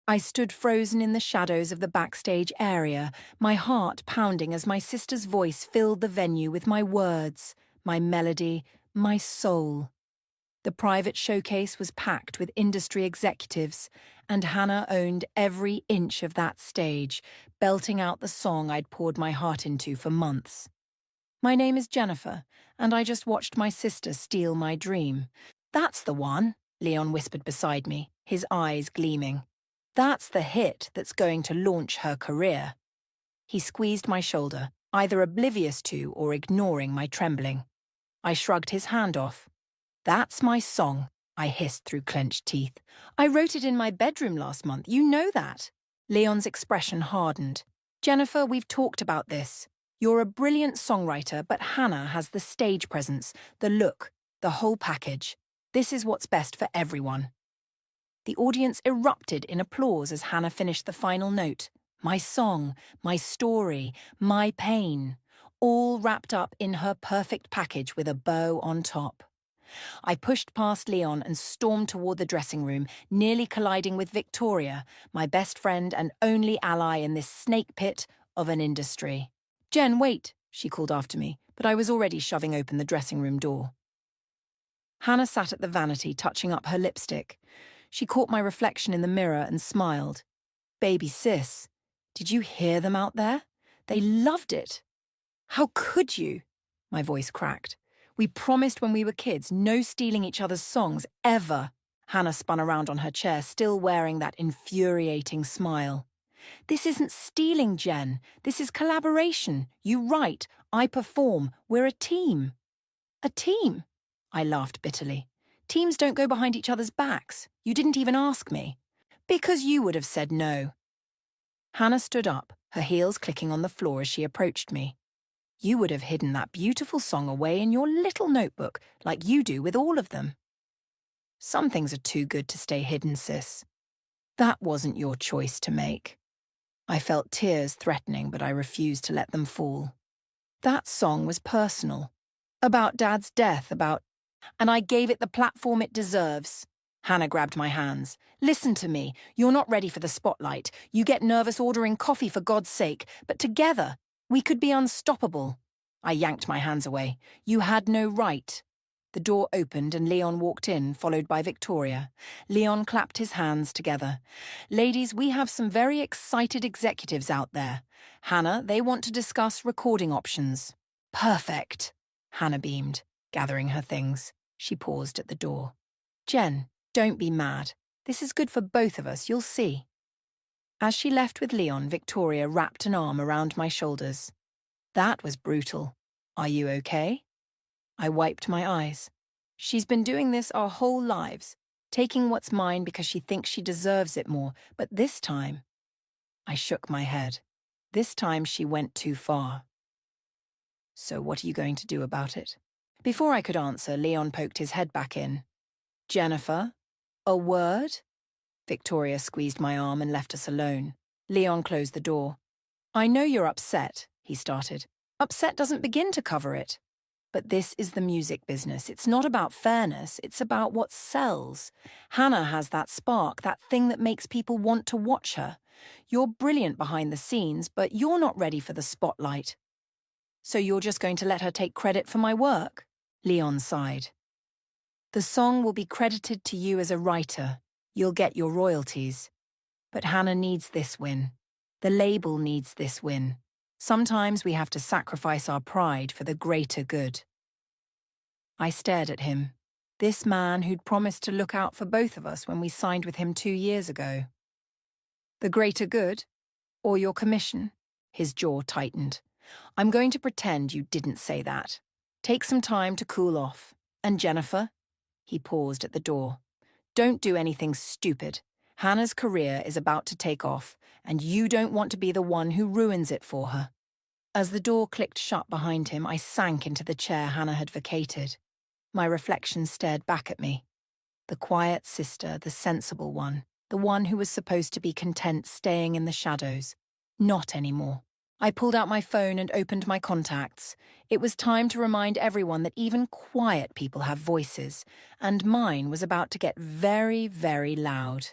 I stood frozen in the shadows of the backstage area, my heart pounding as my sister's voice filled the venue with my words, my melody, my soul. The private showcase was packed with industry executives, and Hannah owned every inch of that stage, belting out the song I'd poured my heart into for months. My name is Jennifer, and I just watched my sister steal my dream. That's the one, Leon whispered beside me, his eyes gleaming. That's the hit that's going to launch her career. He squeezed my shoulder, either oblivious to or ignoring my trembling. I shrugged his hand off. That's my song, I hissed through clenched teeth. I wrote it in my bedroom last month, you know that. Leon's expression hardened. Jennifer, we've talked about this. You're a brilliant songwriter, but Hannah has the stage presence, the look, the whole package. This is what's best for everyone. The audience erupted in applause as Hannah finished the final note. My song, my story, my pain, all wrapped up in her perfect package with a bow on top. I pushed past Leon and stormed toward the dressing room, nearly colliding with Victoria, my best friend and only ally in this snake pit of an industry. Jen, wait, she called after me, but I was already shoving open the dressing room door. Hannah sat at the vanity, touching up her lipstick. She caught my reflection in the mirror and smiled. Baby sis, did you hear them out there? They loved it. How could you? My voice cracked. We promised when we were kids, no stealing each other's songs, ever. Hannah spun around on her chair, still wearing that infuriating smile. This isn't stealing, Jen. This is collaboration. You write, I perform. We're a team. A team? I laughed bitterly. Teams don't go behind each other's backs. You didn't even ask me. Because you would have said no. Hannah stood up, her heels clicking on the floor as she approached me. You would have hidden that beautiful song away in your little notebook, like you do with all of them. Some things are too good to stay hidden, sis. That wasn't your choice to make. I felt tears threatening, but I refused to let them fall. That song was personal. About Dad's death, and I gave it the platform it deserves. Hannah grabbed my hands. Listen to me. You're not ready for the spotlight. You get nervous ordering coffee for God's sake, but together, we could be unstoppable. I yanked my hands away. You had no right. The door opened and Leon walked in, followed by Victoria. Leon clapped his hands together. Ladies, we have some very excited executives out there. Hannah, they want to discuss recording options. Perfect. Hannah beamed, gathering her things. She paused at the door. Jen, don't be mad. This is good for both of us, you'll see. As she left with Leon, Victoria wrapped an arm around my shoulders. That was brutal. Are you okay? I wiped my eyes. She's been doing this our whole lives, taking what's mine because she thinks she deserves it more, but this time... I shook my head. This time she went too far. So what are you going to do about it? Before I could answer, Leon poked his head back in. Jennifer, a word? Victoria squeezed my arm and left us alone. Leon closed the door. I know you're upset, he started. Upset doesn't begin to cover it. But this is the music business. It's not about fairness, it's about what sells. Hannah has that spark, that thing that makes people want to watch her. You're brilliant behind the scenes, but you're not ready for the spotlight. So you're just going to let her take credit for my work? Leon sighed. The song will be credited to you as a writer. You'll get your royalties. But Hannah needs this win. The label needs this win. Sometimes we have to sacrifice our pride for the greater good. I stared at him. This man who'd promised to look out for both of us when we signed with him 2 years ago. The greater good? Or your commission? His jaw tightened. I'm going to pretend you didn't say that. Take some time to cool off. And Jennifer? He paused at the door. Don't do anything stupid. Hannah's career is about to take off, and you don't want to be the one who ruins it for her. As the door clicked shut behind him, I sank into the chair Hannah had vacated. My reflection stared back at me. The quiet sister, the sensible one, the one who was supposed to be content staying in the shadows. Not anymore. I pulled out my phone and opened my contacts. It was time to remind everyone that even quiet people have voices, and mine was about to get very, very loud.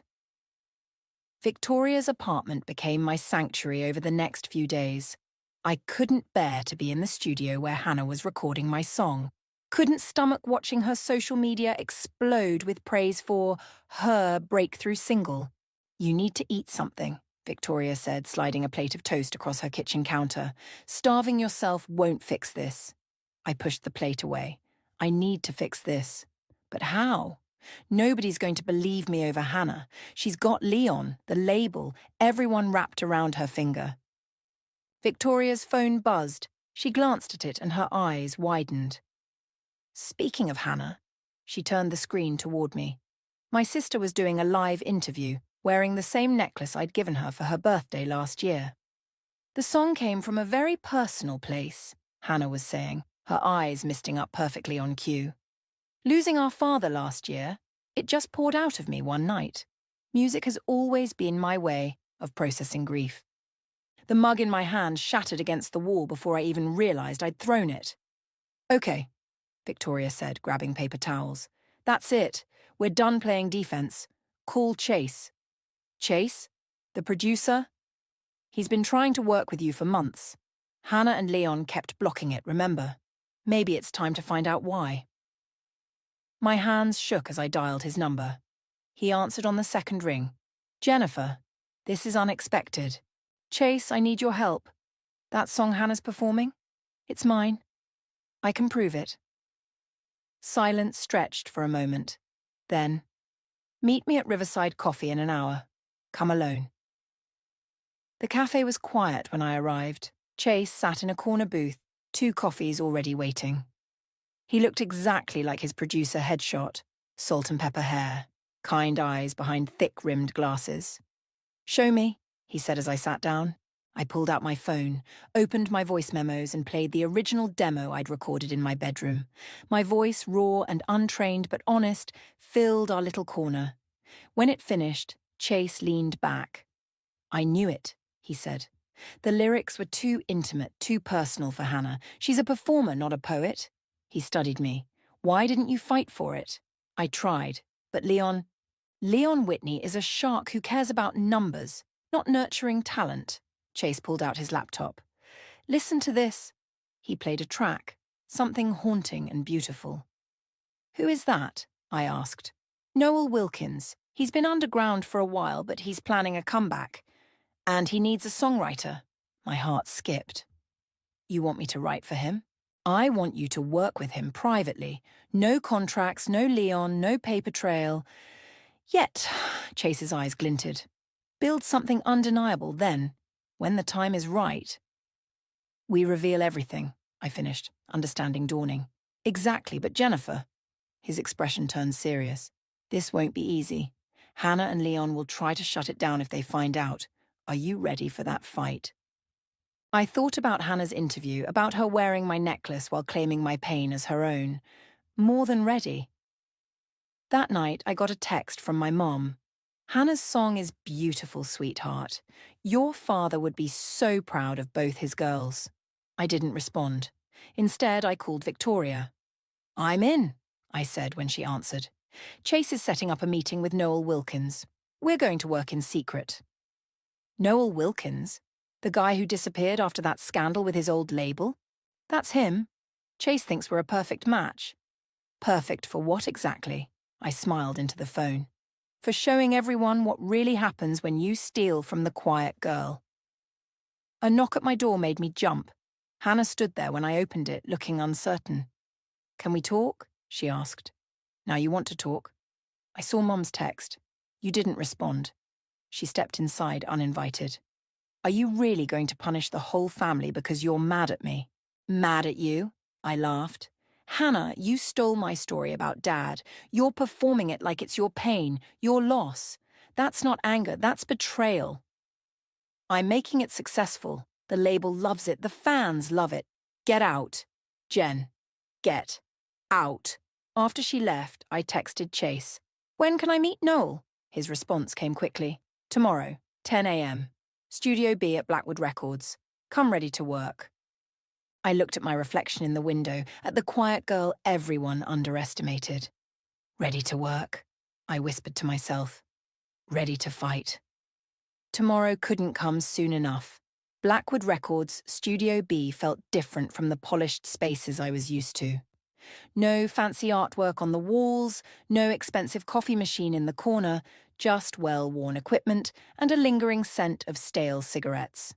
Victoria's apartment became my sanctuary over the next few days. I couldn't bear to be in the studio where Hannah was recording my song. Couldn't stomach watching her social media explode with praise for her breakthrough single. "You need to eat something," Victoria said, sliding a plate of toast across her kitchen counter. "Starving yourself won't fix this." I pushed the plate away. "I need to fix this." But how? Nobody's going to believe me over Hannah. She's got Leon, the label, everyone wrapped around her finger. Victoria's phone buzzed. She glanced at it and her eyes widened. "Speaking of Hannah," she turned the screen toward me. My sister was doing a live interview, wearing the same necklace I'd given her for her birthday last year. "The song came from a very personal place," Hannah was saying, her eyes misting up perfectly on cue. "Losing our father last year, it just poured out of me one night. Music has always been my way of processing grief." The mug in my hand shattered against the wall before I even realized I'd thrown it. "Okay," Victoria said, grabbing paper towels. "That's it. We're done playing defense. Call Chase." "Chase? The producer?" "He's been trying to work with you for months. Hannah and Leon kept blocking it, remember? Maybe it's time to find out why." My hands shook as I dialed his number. He answered on the second ring. "Jennifer, this is unexpected. Chase, I need your help. That song Hannah's performing? It's mine. I can prove it." Silence stretched for a moment. Then, "Meet me at Riverside Coffee in an hour. Come alone." The cafe was quiet when I arrived. Chase sat in a corner booth, 2 coffees already waiting. He looked exactly like his producer headshot, salt and pepper hair, kind eyes behind thick-rimmed glasses. "Show me," he said as I sat down. I pulled out my phone, opened my voice memos and played the original demo I'd recorded in my bedroom. My voice, raw and untrained but honest, filled our little corner. When it finished, Chase leaned back. "I knew it," he said. "The lyrics were too intimate, too personal for Hannah. She's a performer, not a poet." He studied me. "Why didn't you fight for it?" "I tried, but Leon Whitney is a shark who cares about numbers, not nurturing talent." Chase pulled out his laptop. "Listen to this." He played a track, something haunting and beautiful. "Who is that?" I asked. "Noel Wilkins. He's been underground for a while, but he's planning a comeback. And he needs a songwriter." My heart skipped. "You want me to write for him?" "I want you to work with him privately. No contracts, no Leon, no paper trail. Yet," Chase's eyes glinted, "build something undeniable then, when the time is right." "We reveal everything," I finished, understanding dawning. "Exactly, but Jennifer," his expression turned serious, "this won't be easy. Hannah and Leon will try to shut it down if they find out. Are you ready for that fight?" I thought about Hannah's interview, about her wearing my necklace while claiming my pain as her own. More than ready. That night, I got a text from my mom. "Hannah's song is beautiful, sweetheart. Your father would be so proud of both his girls." I didn't respond. Instead, I called Victoria. "I'm in," I said when she answered. "Chase is setting up a meeting with Noel Wilkins. We're going to work in secret." "Noel Wilkins? The guy who disappeared after that scandal with his old label? That's him. Chase thinks we're a perfect match." "Perfect for what exactly?" I smiled into the phone. "For showing everyone what really happens when you steal from the quiet girl." A knock at my door made me jump. Hannah stood there when I opened it, looking uncertain. "Can we talk?" she asked. "Now you want to talk." "I saw Mum's text. You didn't respond." She stepped inside uninvited. "Are you really going to punish the whole family because you're mad at me?" "Mad at you?" I laughed. "Hannah, you stole my story about Dad. You're performing it like it's your pain, your loss. That's not anger, that's betrayal." "I'm making it successful. The label loves it, the fans love it. Get out. Jen, get out." After she left, I texted Chase. "When can I meet Noel?" His response came quickly. "Tomorrow, 10 a.m. Studio B at Blackwood Records. Come ready to work." I looked at my reflection in the window, at the quiet girl everyone underestimated. "Ready to work," I whispered to myself. "Ready to fight." Tomorrow couldn't come soon enough. Blackwood Records Studio B felt different from the polished spaces I was used to. No fancy artwork on the walls, no expensive coffee machine in the corner, just well-worn equipment and a lingering scent of stale cigarettes.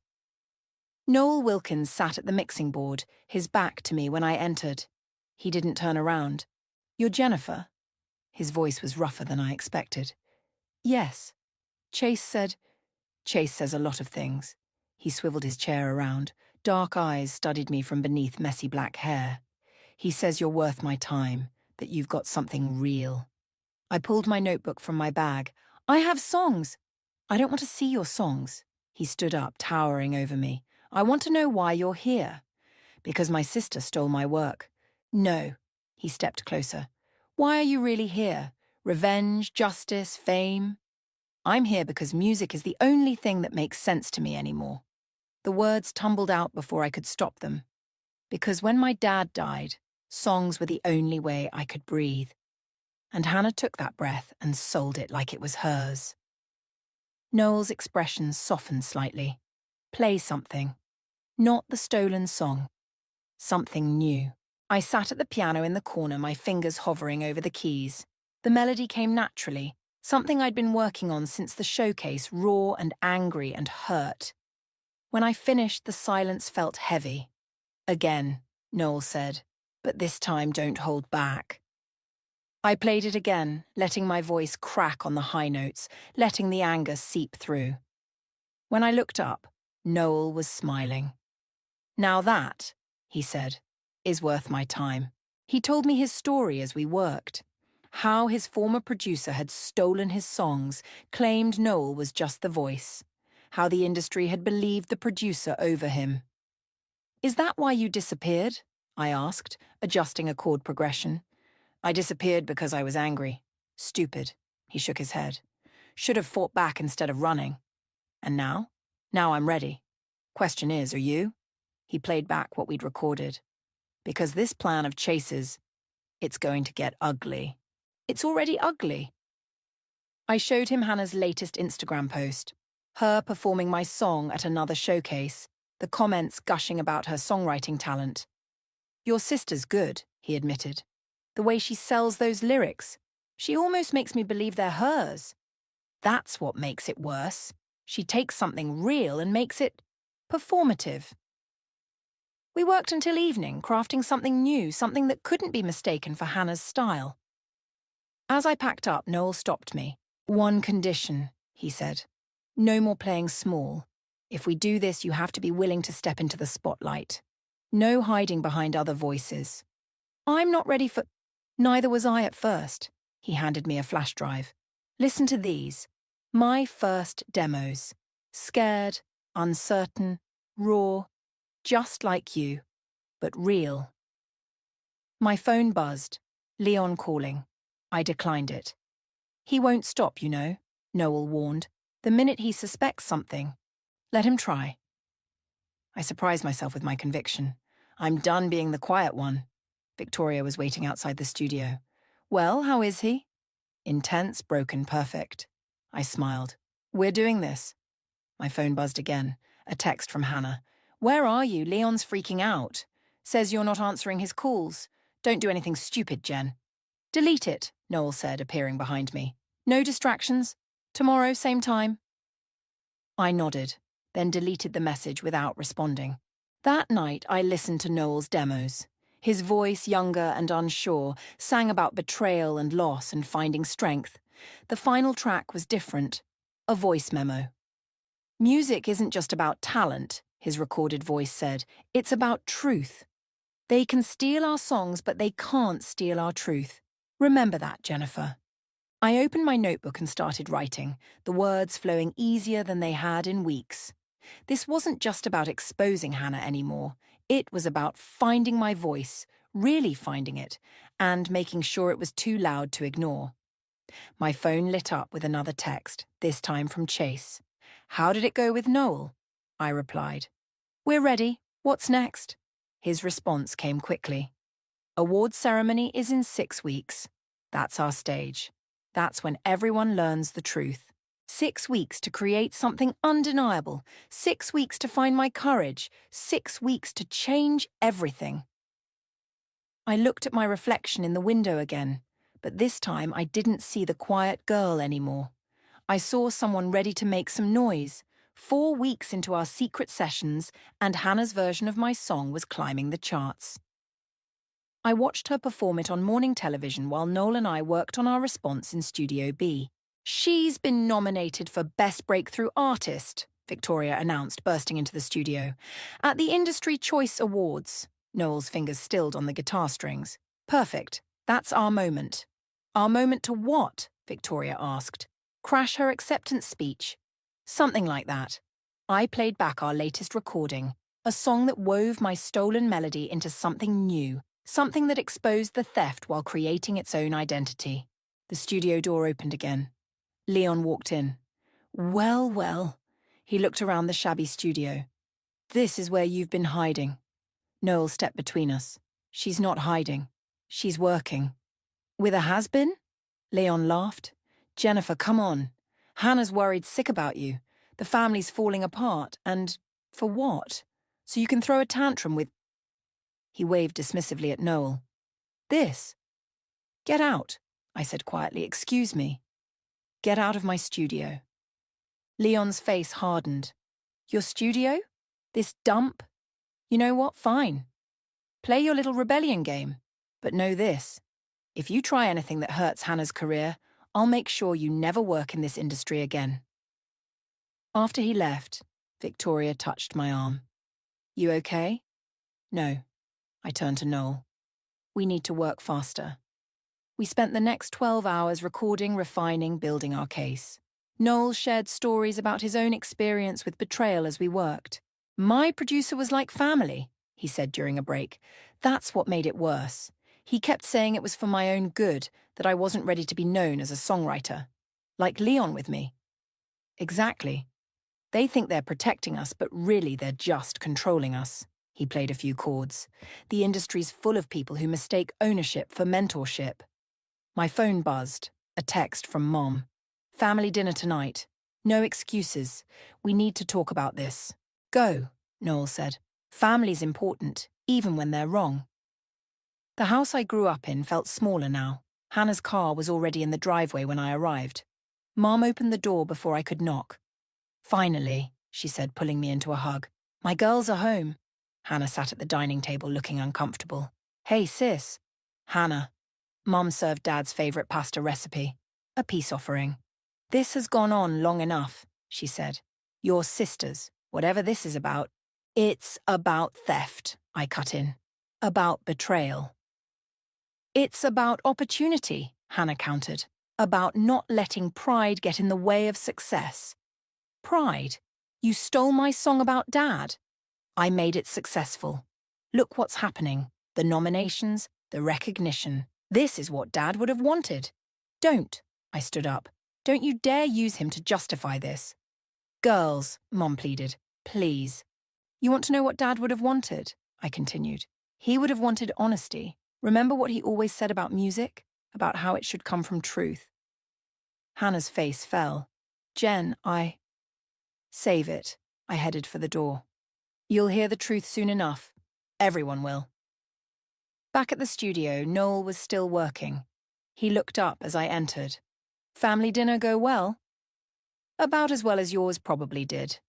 Noel Wilkins sat at the mixing board, his back to me when I entered. He didn't turn around. "You're Jennifer?" His voice was rougher than I expected. "Yes." Chase said. Chase says a lot of things. He swiveled his chair around. Dark eyes studied me from beneath messy black hair. "He says you're worth my time, that you've got something real." I pulled my notebook from my bag. "I have songs." "I don't want to see your songs." He stood up, towering over me. "I want to know why you're here." "Because my sister stole my work." "No." He stepped closer. "Why are you really here? Revenge, justice, fame?" "I'm here because music is the only thing that makes sense to me anymore." The words tumbled out before I could stop them. Because when my dad died, songs were the only way I could breathe. And Hannah took that breath and sold it like it was hers. Noel's expression softened slightly. "Play something. Not the stolen song. Something new." I sat at the piano in the corner, my fingers hovering over the keys. The melody came naturally, something I'd been working on since the showcase, raw and angry and hurt. When I finished, the silence felt heavy. "Again," Noel said, "but this time don't hold back." I played it again, letting my voice crack on the high notes, letting the anger seep through. When I looked up, Noel was smiling. "Now that," he said, "is worth my time." He told me his story as we worked. How his former producer had stolen his songs, claimed Noel was just the voice. How the industry had believed the producer over him. "Is that why you disappeared?" I asked, adjusting a chord progression. "I disappeared because I was angry. Stupid." He shook his head. "Should have fought back instead of running. And now? Now I'm ready. Question is, are you?" He played back what we'd recorded. "Because this plan of Chase's, it's going to get ugly." "It's already ugly." I showed him Hannah's latest Instagram post. Her performing my song at another showcase. The comments gushing about her songwriting talent. "Your sister's good," he admitted. "The way she sells those lyrics. She almost makes me believe they're hers. That's what makes it worse. She takes something real and makes it performative." We worked until evening, crafting something new, something that couldn't be mistaken for Hannah's style. As I packed up, Noel stopped me. "One condition," he said. "No more playing small. If we do this, you have to be willing to step into the spotlight. No hiding behind other voices." "I'm not ready for—" "Neither was I at first." He handed me a flash drive. "Listen to these. My first demos. Scared, uncertain, raw, just like you, but real." My phone buzzed. Leon calling. I declined it. "He won't stop, you know," Noel warned. "The minute he suspects something, let him try." I surprised myself with my conviction. I'm done being the quiet one. Victoria was waiting outside the studio. "Well, how is he?" "Intense, broken, perfect." I smiled. "We're doing this." My phone buzzed again. A text from Hannah. "Where are you? Leon's freaking out. Says you're not answering his calls. Don't do anything stupid, Jen." "Delete it," Noel said, appearing behind me. "No distractions. Tomorrow, same time." I nodded, then deleted the message without responding. That night, I listened to Noel's demos. His voice, younger and unsure, sang about betrayal and loss and finding strength. The final track was different. A voice memo. "Music isn't just about talent," his recorded voice said. "It's about truth. They can steal our songs, but they can't steal our truth. Remember that, Jennifer." I opened my notebook and started writing, the words flowing easier than they had in weeks. This wasn't just about exposing Hannah anymore. It was about finding my voice, really finding it, and making sure it was too loud to ignore. My phone lit up with another text, this time from Chase. "How did it go with Noel?" I replied. "We're ready. What's next?" His response came quickly. "Awards ceremony is in 6 weeks. That's our stage. That's when everyone learns the truth. 6 weeks to create something undeniable. 6 weeks to find my courage. 6 weeks to change everything. I looked at my reflection in the window again, but this time I didn't see the quiet girl anymore. I saw someone ready to make some noise. 4 weeks into our secret sessions, and Hannah's version of my song was climbing the charts. I watched her perform it on morning television while Noel and I worked on our response in Studio B. "She's been nominated for Best Breakthrough Artist," Victoria announced, bursting into the studio. "At the Industry Choice Awards." Noel's fingers stilled on the guitar strings. "Perfect. That's our moment." "Our moment to what?" Victoria asked. "Crash her acceptance speech." "Something like that." I played back our latest recording, a song that wove my stolen melody into something new, something that exposed the theft while creating its own identity. The studio door opened again. Leon walked in. "Well, well." He looked around the shabby studio. "This is where you've been hiding." Noel stepped between us. "She's not hiding. She's working." "With a has-been?" Leon laughed. "Jennifer, come on. Hannah's worried sick about you. The family's falling apart, and for what? So you can throw a tantrum with—" He waved dismissively at Noel. "This." "Get out," I said quietly. "Excuse me." "Get out of my studio." Leon's face hardened. "Your studio? This dump? You know what? Fine. Play your little rebellion game. But know this. If you try anything that hurts Hannah's career, I'll make sure you never work in this industry again." After he left, Victoria touched my arm. "You okay?" "No." I turned to Noel. "We need to work faster." We spent the next 12 hours recording, refining, building our case. Noel shared stories about his own experience with betrayal as we worked. "My producer was like family," he said during a break. "That's what made it worse. He kept saying it was for my own good, that I wasn't ready to be known as a songwriter. Like Leon with me." "Exactly. They think they're protecting us, but really they're just controlling us." He played a few chords. "The industry's full of people who mistake ownership for mentorship." My phone buzzed. A text from Mom. "Family dinner tonight. No excuses. We need to talk about this." "Go," Noel said. "Family's important, even when they're wrong." The house I grew up in felt smaller now. Hannah's car was already in the driveway when I arrived. Mom opened the door before I could knock. "Finally," she said, pulling me into a hug. "My girls are home." Hannah sat at the dining table looking uncomfortable. "Hey, sis." "Hannah." Mom served Dad's favourite pasta recipe. "A peace offering." "This has gone on long enough," she said. "Your sisters, whatever this is about." "It's about theft," I cut in. "About betrayal." "It's about opportunity," Hannah countered. "About not letting pride get in the way of success." "Pride? You stole my song about Dad." "I made it successful. Look what's happening. The nominations, the recognition. This is what Dad would have wanted." "Don't," I stood up. "Don't you dare use him to justify this." "Girls," Mom pleaded, "please." "You want to know what Dad would have wanted?" I continued. "He would have wanted honesty. Remember what he always said about music? About how it should come from truth." Hannah's face fell. "Jen, Save it." I headed for the door. "You'll hear the truth soon enough. Everyone will." Back at the studio, Noel was still working. He looked up as I entered. "Family dinner go well?" "About as well as yours probably did."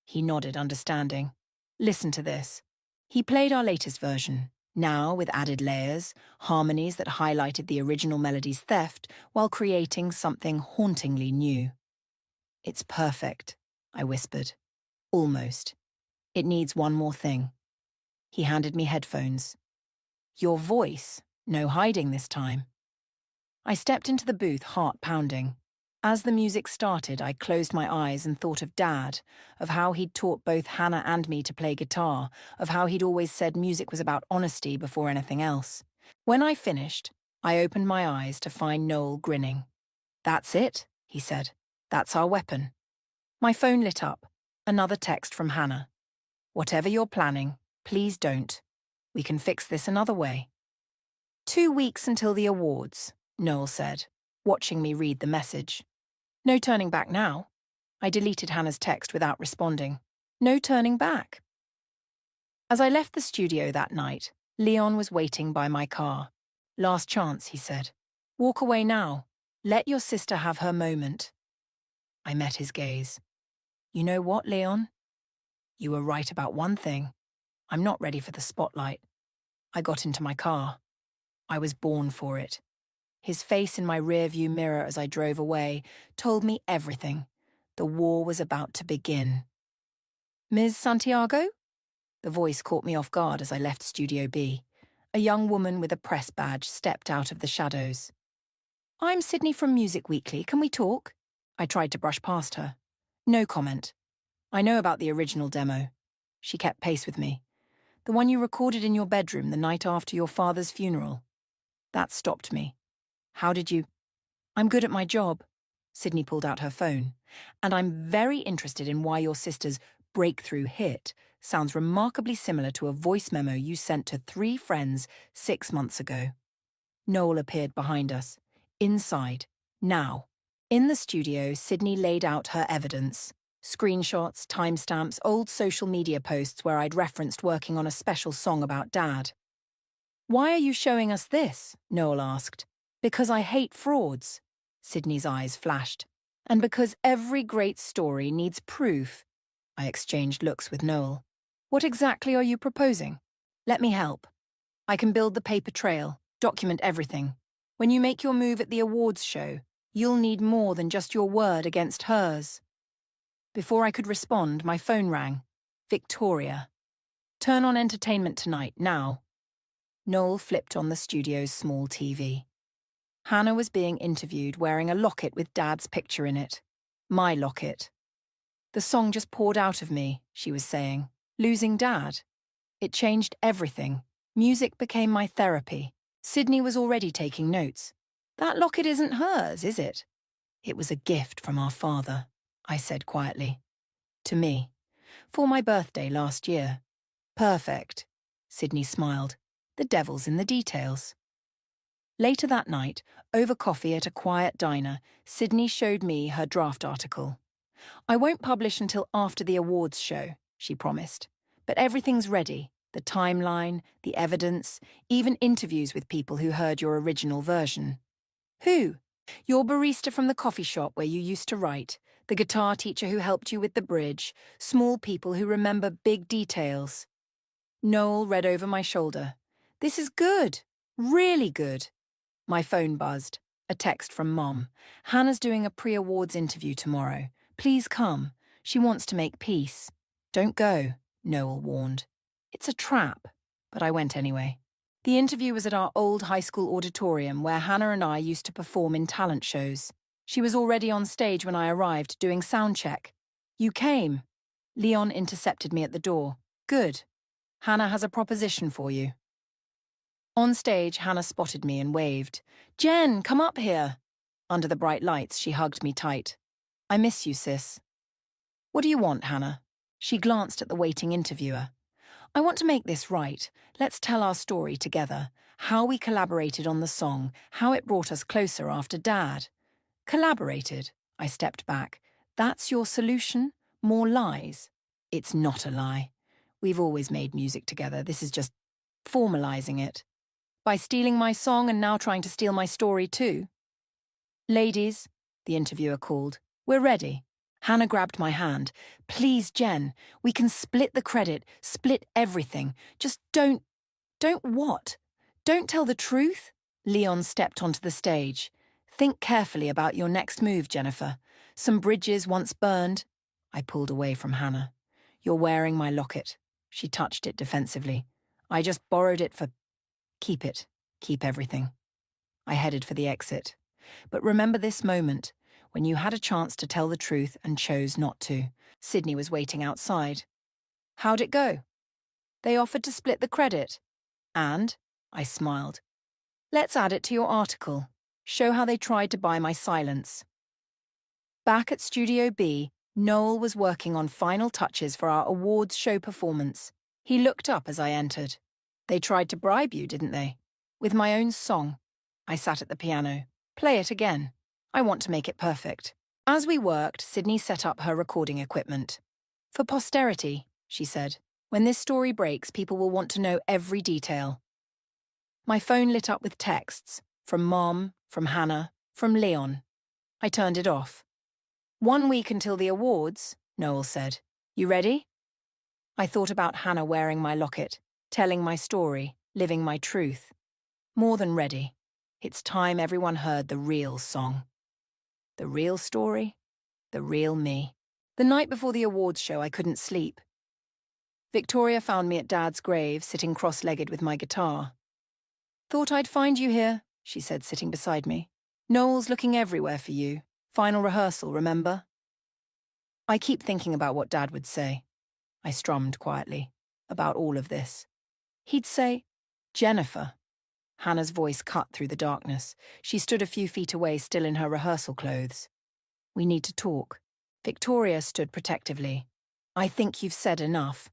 He nodded, understanding. "Listen to this." He played our latest version, now with added layers, harmonies that highlighted the original melody's theft while creating something hauntingly new. "It's perfect," I whispered. "Almost. It needs one more thing." He handed me headphones. "Your voice. No hiding this time." I stepped into the booth, heart pounding. As the music started, I closed my eyes and thought of Dad, of how he'd taught both Hannah and me to play guitar, of how he'd always said music was about honesty before anything else. When I finished, I opened my eyes to find Noel grinning. "That's it," he said. "That's our weapon." My phone lit up. Another text from Hannah. "Whatever you're planning, please don't. We can fix this another way." 2 weeks until the awards, Noel said, watching me read the message. "No turning back now. I deleted Hannah's text without responding. No turning back. As I left the studio that night, Leon was waiting by my car. Last chance, he said. Walk away now. Let your sister have her moment. I met his gaze. You know what, Leon? You were right about one thing. I'm not ready for the spotlight. I got into my car. I was born for it. His face in my rearview mirror as I drove away told me everything. The war was about to begin. Ms. Santiago? The voice caught me off guard as I left Studio B. A young woman with a press badge stepped out of the shadows. I'm Sydney from Music Weekly. Can we talk? I tried to brush past her. No comment. I know about the original demo. She kept pace with me. The one you recorded in your bedroom the night after your father's funeral. That stopped me. How did you... I'm good at my job. Sydney pulled out her phone. And I'm very interested in why your sister's breakthrough hit sounds remarkably similar to a voice memo you sent to 3 friends 6 months ago. Noel appeared behind us. Inside. Now. In the studio, Sydney laid out her evidence. Screenshots, timestamps, old social media posts where I'd referenced working on a special song about Dad. Why are you showing us this? Noel asked. Because I hate frauds. Sydney's eyes flashed. And because every great story needs proof. I exchanged looks with Noel. What exactly are you proposing? Let me help. I can build the paper trail, document everything. When you make your move at the awards show, you'll need more than just your word against hers. Before I could respond, my phone rang. Victoria. Turn on entertainment tonight, now. Noel flipped on the studio's small TV. Hannah was being interviewed wearing a locket with Dad's picture in it. My locket. The song just poured out of me, she was saying. Losing Dad. It changed everything. Music became my therapy. Sydney was already taking notes. That locket isn't hers, is it? It was a gift from our father, I said quietly. To me. For my birthday last year. Perfect. Sydney smiled. The devil's in the details. Later that night, over coffee at a quiet diner, Sydney showed me her draft article. I won't publish until after the awards show, she promised. But everything's ready. The timeline, the evidence, even interviews with people who heard your original version. Who? Your barista from the coffee shop where you used to write, the guitar teacher who helped you with the bridge, small people who remember big details. Noel read over my shoulder. This is good. Really good. My phone buzzed. A text from Mom. Hannah's doing a pre-awards interview tomorrow. Please come. She wants to make peace. Don't go, Noel warned. It's a trap. But I went anyway. The interview was at our old high school auditorium where Hannah and I used to perform in talent shows. She was already on stage when I arrived, doing sound check. You came. Leon intercepted me at the door. Good. Hannah has a proposition for you. On stage, Hannah spotted me and waved. Jen, come up here. Under the bright lights, she hugged me tight. I miss you, sis. What do you want, Hannah? She glanced at the waiting interviewer. I want to make this right. Let's tell our story together. How we collaborated on the song, how it brought us closer after Dad. Collaborated? I stepped back. That's your solution? More lies? It's not a lie. We've always made music together. This is just formalizing it. By stealing my song and now trying to steal my story too. Ladies, the interviewer called, we're ready. Hannah grabbed my hand. Please, Jen, we can split the credit, split everything. Just don't what? Don't tell the truth? Leon stepped onto the stage. Think carefully about your next move, Jennifer. Some bridges once burned. I pulled away from Hannah. You're wearing my locket. She touched it defensively. I just borrowed it for... Keep it. Keep everything. I headed for the exit. But remember this moment, when you had a chance to tell the truth and chose not to. Sydney was waiting outside. How'd it go? They offered to split the credit. And? I smiled. Let's add it to your article. Show how they tried to buy my silence. Back at Studio B, Noel was working on final touches for our awards show performance. He looked up as I entered. They tried to bribe you, didn't they? With my own song. I sat at the piano. Play it again. I want to make it perfect. As we worked, Sydney set up her recording equipment. For posterity, she said. When this story breaks, people will want to know every detail. My phone lit up with texts from Mom, from Hannah, from Leon. I turned it off. 1 week until the awards, Noel said. You ready? I thought about Hannah wearing my locket, telling my story, living my truth. More than ready. It's time everyone heard the real song. The real story, the real me. The night before the awards show, I couldn't sleep. Victoria found me at Dad's grave, sitting cross-legged with my guitar. Thought I'd find you here, she said, sitting beside me. Noel's looking everywhere for you. Final rehearsal, remember? I keep thinking about what Dad would say. I strummed quietly, about all of this. He'd say, Jennifer. Hannah's voice cut through the darkness. She stood a few feet away, still in her rehearsal clothes. We need to talk. Victoria stood protectively. I think you've said enough.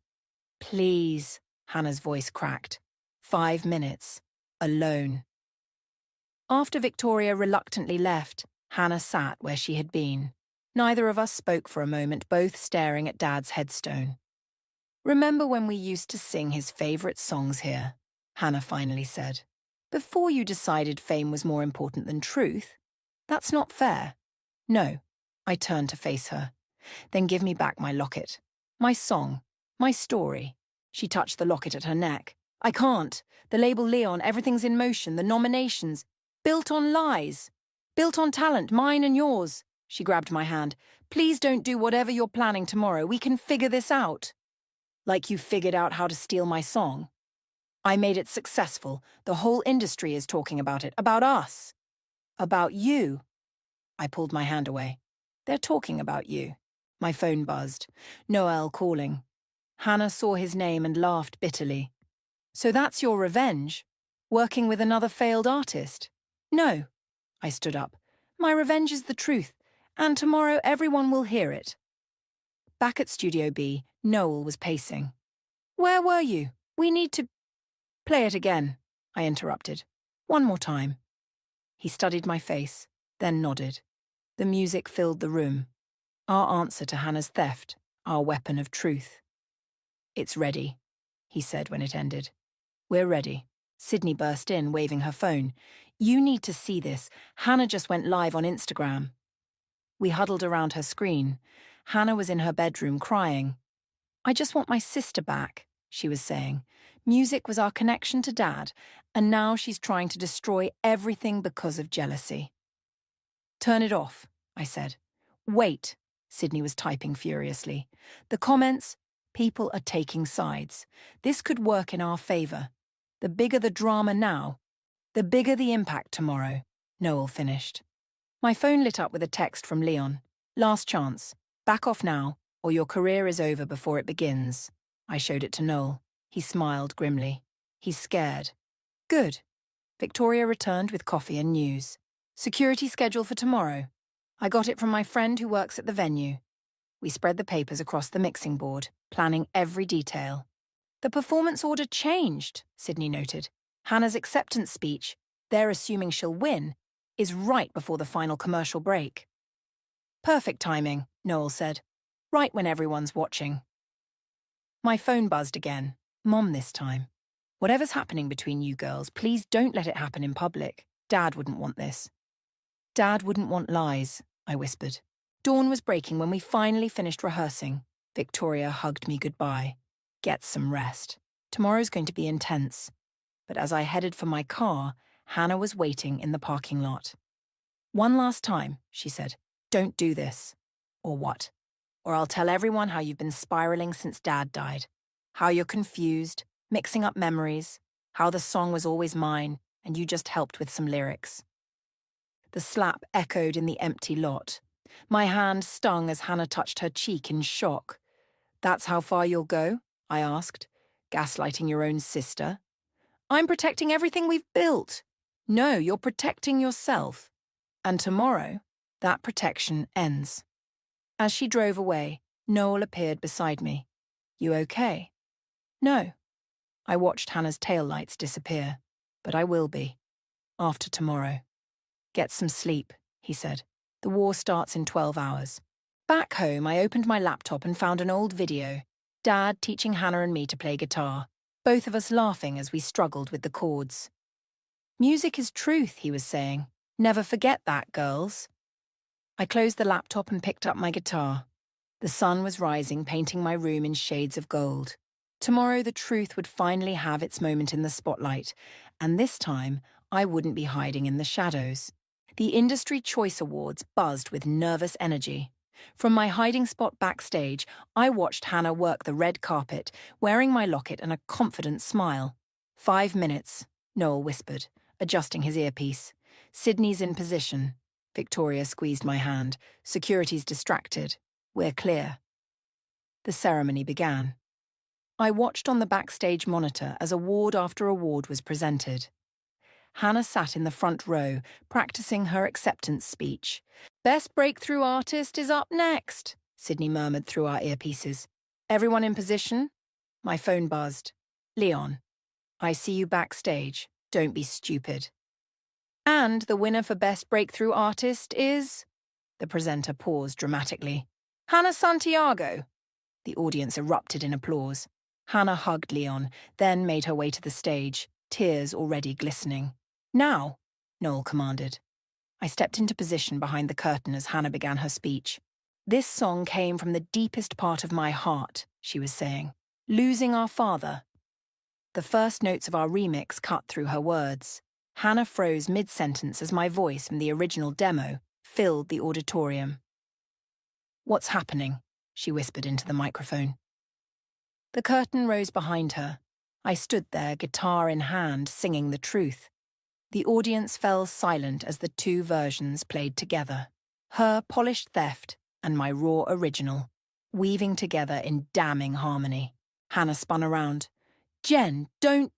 Please, Hannah's voice cracked. 5 minutes. Alone. After Victoria reluctantly left, Hannah sat where she had been. Neither of us spoke for a moment, both staring at Dad's headstone. Remember when we used to sing his favourite songs here? Hannah finally said. Before you decided fame was more important than truth? That's not fair. No. I turned to face her. Then give me back my locket. My song. My story. She touched the locket at her neck. I can't. The label Leon, everything's in motion, the nominations. Built on lies. Built on talent, mine and yours. She grabbed my hand. Please don't do whatever you're planning tomorrow. We can figure this out. Like you figured out how to steal my song. I made it successful. The whole industry is talking about it. About us. About you. I pulled my hand away. They're talking about you. My phone buzzed. Noel calling. Hannah saw his name and laughed bitterly. So that's your revenge? Working with another failed artist? No. I stood up. My revenge is the truth, and tomorrow everyone will hear it. Back at Studio B, Noel was pacing. Where were you? We need to... Play it again, I interrupted. One more time. He studied my face, then nodded. The music filled the room. Our answer to Hannah's theft, our weapon of truth. It's ready, he said when it ended. We're ready. Sydney burst in, waving her phone. You need to see this. Hannah just went live on Instagram. We huddled around her screen. Hannah was in her bedroom crying. I just want my sister back, she was saying. Music was our connection to Dad, and now she's trying to destroy everything because of jealousy. Turn it off, I said. Wait, Sydney was typing furiously. The comments, people are taking sides. This could work in our favour. The bigger the drama now, the bigger the impact tomorrow, Noel finished. My phone lit up with a text from Leon. Last chance. Back off now, or your career is over before it begins. I showed it to Noel. He smiled grimly. He's scared. Good. Victoria returned with coffee and news. Security schedule for tomorrow. I got it from my friend who works at the venue. We spread the papers across the mixing board, planning every detail. The performance order changed, Sydney noted. Hannah's acceptance speech, they're assuming she'll win, is right before the final commercial break. Perfect timing, Noel said. Right when everyone's watching. My phone buzzed again. Mom this time. Whatever's happening between you girls, please don't let it happen in public. Dad wouldn't want this. Dad wouldn't want lies, I whispered. Dawn was breaking when we finally finished rehearsing. Victoria hugged me goodbye. Get some rest. Tomorrow's going to be intense. But as I headed for my car, Hannah was waiting in the parking lot. One last time, she said. Don't do this. Or what? Or I'll tell everyone how you've been spiraling since Dad died. How you're confused, mixing up memories, how the song was always mine, and you just helped with some lyrics. The slap echoed in the empty lot. My hand stung as Hannah touched her cheek in shock. That's how far you'll go? I asked. Gaslighting your own sister? I'm protecting everything we've built. No, you're protecting yourself. And tomorrow, that protection ends. As she drove away, Noel appeared beside me. You okay? No. I watched Hannah's taillights disappear. But I will be. After tomorrow. Get some sleep, he said. The war starts in 12 hours. Back home, I opened my laptop and found an old video. Dad teaching Hannah and me to play guitar, both of us laughing as we struggled with the chords. Music is truth, he was saying. Never forget that, girls. I closed the laptop and picked up my guitar. The sun was rising, painting my room in shades of gold. Tomorrow the truth would finally have its moment in the spotlight, and this time I wouldn't be hiding in the shadows. The Industry Choice Awards buzzed with nervous energy. From my hiding spot backstage, I watched Hannah work the red carpet, wearing my locket and a confident smile. 5 minutes, Noel whispered, adjusting his earpiece. Sydney's in position. Victoria squeezed my hand. Security's distracted. We're clear. The ceremony began. I watched on the backstage monitor as award after award was presented. Hannah sat in the front row, practicing her acceptance speech. Best Breakthrough Artist is up next, Sydney murmured through our earpieces. Everyone in position? My phone buzzed. Leon, I see you backstage. Don't be stupid. And the winner for Best Breakthrough Artist is... The presenter paused dramatically. Hannah Santiago. The audience erupted in applause. Hannah hugged Leon, then made her way to the stage, tears already glistening. Now, Noel commanded. I stepped into position behind the curtain as Hannah began her speech. This song came from the deepest part of my heart, she was saying. Losing our father. The first notes of our remix cut through her words. Hannah froze mid-sentence as my voice from the original demo filled the auditorium. What's happening? She whispered into the microphone. The curtain rose behind her. I stood there, guitar in hand, singing the truth. The audience fell silent as the two versions played together. Her polished theft and my raw original, weaving together in damning harmony. Hannah spun around. Jen, don't...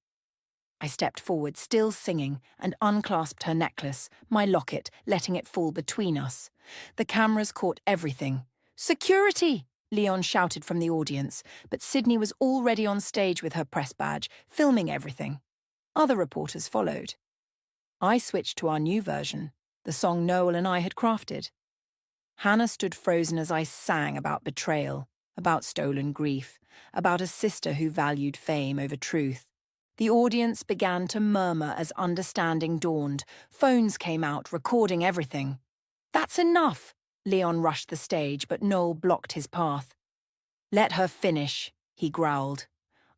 I stepped forward, still singing, and unclasped her necklace, my locket, letting it fall between us. The cameras caught everything. Security! Leon shouted from the audience, but Sydney was already on stage with her press badge, filming everything. Other reporters followed. I switched to our new version, the song Noel and I had crafted. Hannah stood frozen as I sang about betrayal, about stolen grief, about a sister who valued fame over truth. The audience began to murmur as understanding dawned. Phones came out, recording everything. That's enough! Leon rushed the stage, but Noel blocked his path. Let her finish, he growled.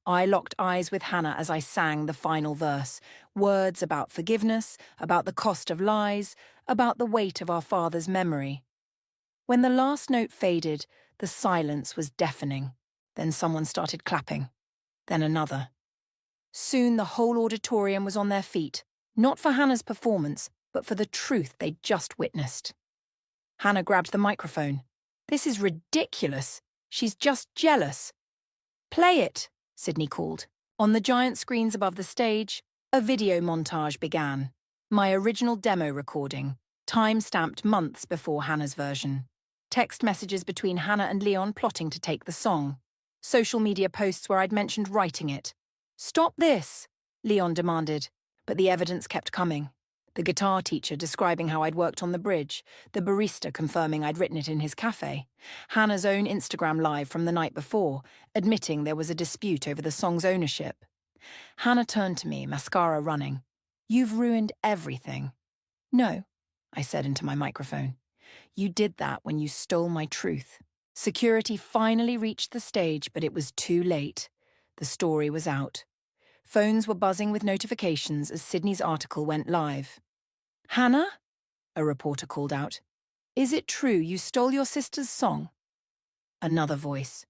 I locked eyes with Hannah as I sang the final verse. Words about forgiveness, about the cost of lies, about the weight of our father's memory. When the last note faded, the silence was deafening. Then someone started clapping. Then another. Soon the whole auditorium was on their feet, not for Hannah's performance, but for the truth they'd just witnessed. Hannah grabbed the microphone. This is ridiculous. She's just jealous. Play it, Sydney called. On the giant screens above the stage, a video montage began. My original demo recording, time-stamped months before Hannah's version. Text messages between Hannah and Leon plotting to take the song. Social media posts where I'd mentioned writing it. Stop this, Leon demanded, but the evidence kept coming. The guitar teacher describing how I'd worked on the bridge, the barista confirming I'd written it in his cafe, Hannah's own Instagram live from the night before, admitting there was a dispute over the song's ownership. Hannah turned to me, mascara running. You've ruined everything. No, I said into my microphone. You did that when you stole my truth. Security finally reached the stage, but it was too late. The story was out. Phones were buzzing with notifications as Sydney's article went live. Hannah? A reporter called out. Is it true you stole your sister's song? Another voice.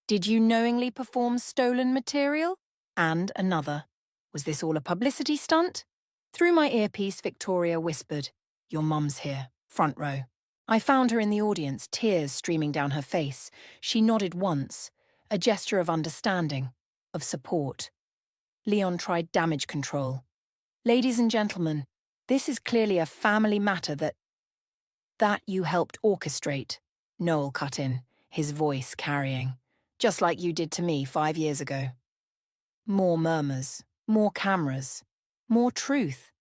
Did you knowingly perform stolen material? And another. Was this all a publicity stunt? Through my earpiece, Victoria whispered, Your mum's here, front row. I found her in the audience, tears streaming down her face. She nodded once, a gesture of understanding, of support. Leon tried damage control. Ladies and gentlemen, this is clearly a family matter that you helped orchestrate, Noel cut in, his voice carrying, just like you did to me 5 years ago. More murmurs, more cameras, more truth.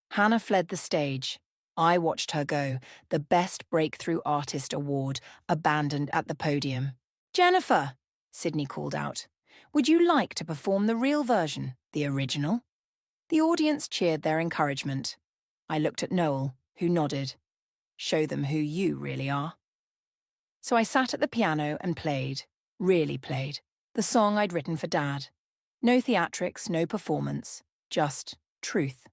Hannah fled the stage. I watched her go, the Best Breakthrough Artist Award abandoned at the podium. "Jennifer," Sydney called out, "would you like to perform the real version, the original?" The audience cheered their encouragement. I looked at Noel, who nodded. "Show them who you really are." So I sat at the piano and played, really played, the song I'd written for Dad. No theatrics, no performance, just truth.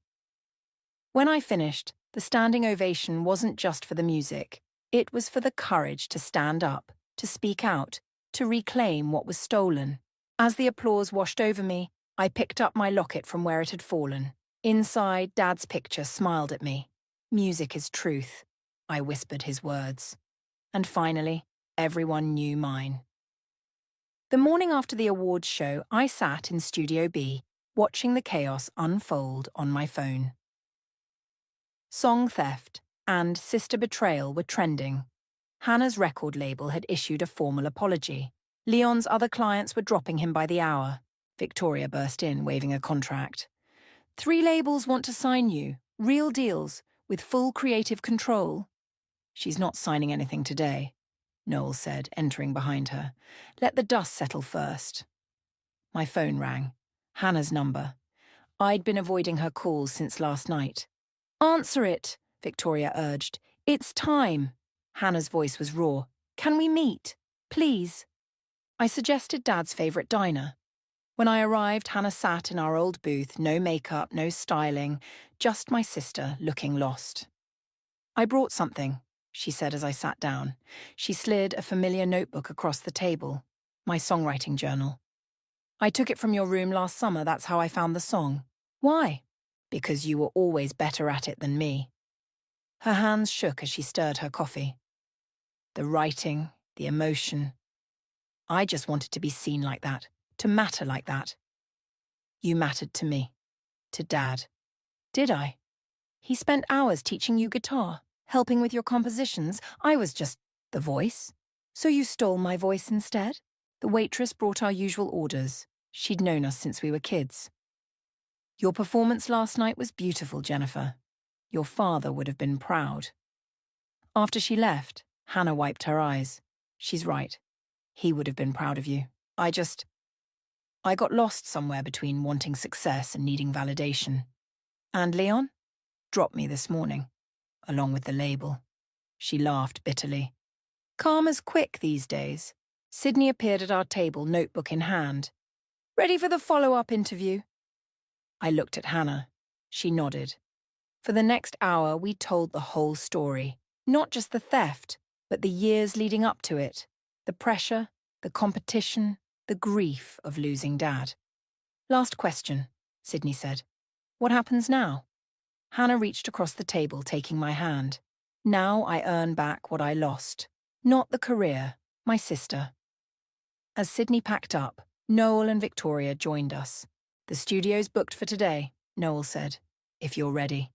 When I finished, the standing ovation wasn't just for the music. It was for the courage to stand up, to speak out, to reclaim what was stolen. As the applause washed over me, I picked up my locket from where it had fallen. Inside, Dad's picture smiled at me. "Music is truth," I whispered his words. And finally, everyone knew mine. The morning after the awards show, I sat in Studio B, watching the chaos unfold on my phone. Song theft and sister betrayal were trending. Hannah's record label had issued a formal apology. Leon's other clients were dropping him by the hour. Victoria burst in, waving a contract. "3 labels want to sign you, real deals, with full creative control." "She's not signing anything today," Noel said, entering behind her. "Let the dust settle first." My phone rang. Hannah's number. I'd been avoiding her calls since last night. "Answer it," Victoria urged. "It's time." Hannah's voice was raw. "Can we meet? Please." I suggested Dad's favourite diner. When I arrived, Hannah sat in our old booth, no makeup, no styling, just my sister looking lost. "I brought something," she said as I sat down. She slid a familiar notebook across the table, my songwriting journal. "I took it from your room last summer, that's how I found the song." "Why?" "Because you were always better at it than me." Her hands shook as she stirred her coffee. The writing, the emotion. I just wanted to be seen like that, to matter like that. "You mattered to me, to Dad." "Did I? He spent hours teaching you guitar, helping with your compositions. I was just the voice. So you stole my voice instead?" The waitress brought our usual orders. She'd known us since we were kids. "Your performance last night was beautiful, Jennifer. Your father would have been proud." After she left, Hannah wiped her eyes. "She's right. He would have been proud of you. I got lost somewhere between wanting success and needing validation. And Leon? Dropped me this morning, along with the label." She laughed bitterly. "Karma's quick these days." Sydney appeared at our table, notebook in hand. "Ready for the follow-up interview?" I looked at Hannah. She nodded. For the next hour, we told the whole story. Not just the theft, but the years leading up to it. The pressure, the competition, the grief of losing Dad. "Last question," Sydney said. "What happens now?" Hannah reached across the table, taking my hand. "Now I earn back what I lost. Not the career, my sister." As Sydney packed up, Noel and Victoria joined us. "The studio's booked for today," Noel said. "If you're ready."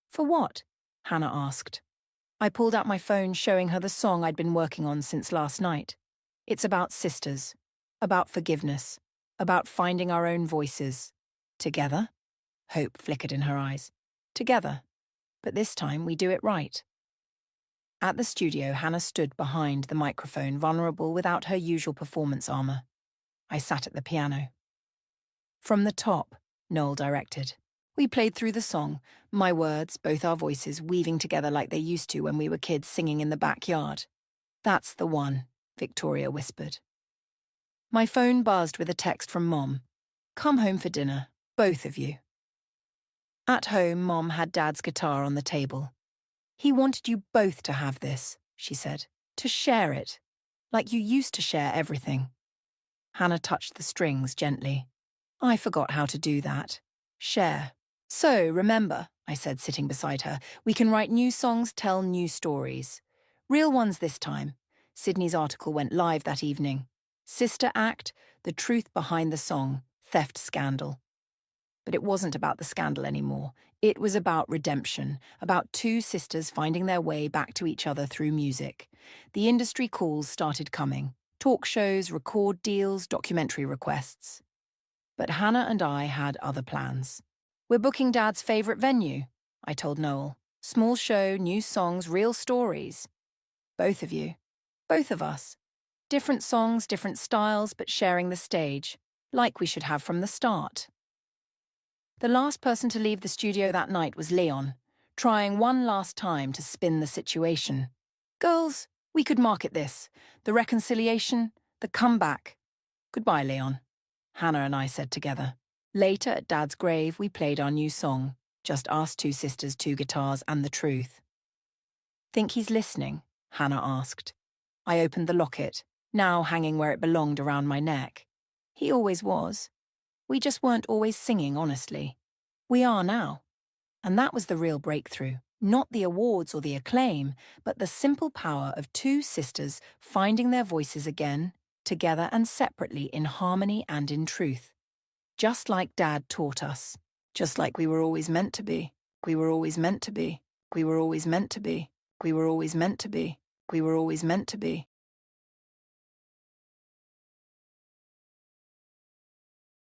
"For what?" Hannah asked. I pulled out my phone, showing her the song I'd been working on since last night. It's about sisters, about forgiveness, about finding our own voices. Together? Hope flickered in her eyes. Together. But this time we do it right. At the studio, Hannah stood behind the microphone, vulnerable without her usual performance armor. I sat at the piano. "From the top," Noel directed. We played through the song, my words, both our voices, weaving together like they used to when we were kids singing in the backyard. "That's the one," Victoria whispered. My phone buzzed with a text from Mom. "Come home for dinner, both of you." At home, Mom had Dad's guitar on the table. "He wanted you both to have this," she said, "to share it, like you used to share everything." Hannah touched the strings gently. "I forgot how to do that. Share." "So, remember," I said, sitting beside her, "we can write new songs, tell new stories. Real ones this time." Sydney's article went live that evening. Sister Act, the truth behind the song, theft scandal. But it wasn't about the scandal anymore. It was about redemption, about 2 sisters finding their way back to each other through music. The industry calls started coming. Talk shows, record deals, documentary requests. But Hannah and I had other plans. "We're booking Dad's favourite venue," I told Noel. Small show, new songs, real stories. Both of you. Both of us. Different songs, different styles, but sharing the stage, like we should have from the start. The last person to leave the studio that night was Leon, trying one last time to spin the situation. Girls, we could market this. The reconciliation, the comeback. Goodbye, Leon, Hannah and I said together. Later, at Dad's grave, we played our new song, just us two sisters, two guitars, and the truth. Think he's listening? Hannah asked. I opened the locket, now hanging where it belonged around my neck. He always was. We just weren't always singing honestly. We are now. And that was the real breakthrough. Not the awards or the acclaim, but the simple power of two sisters finding their voices again, together and separately in harmony and in truth. Just like Dad taught us. Just like we were always meant to be. We were always meant to be. We were always meant to be. We were always meant to be. We were always meant to be.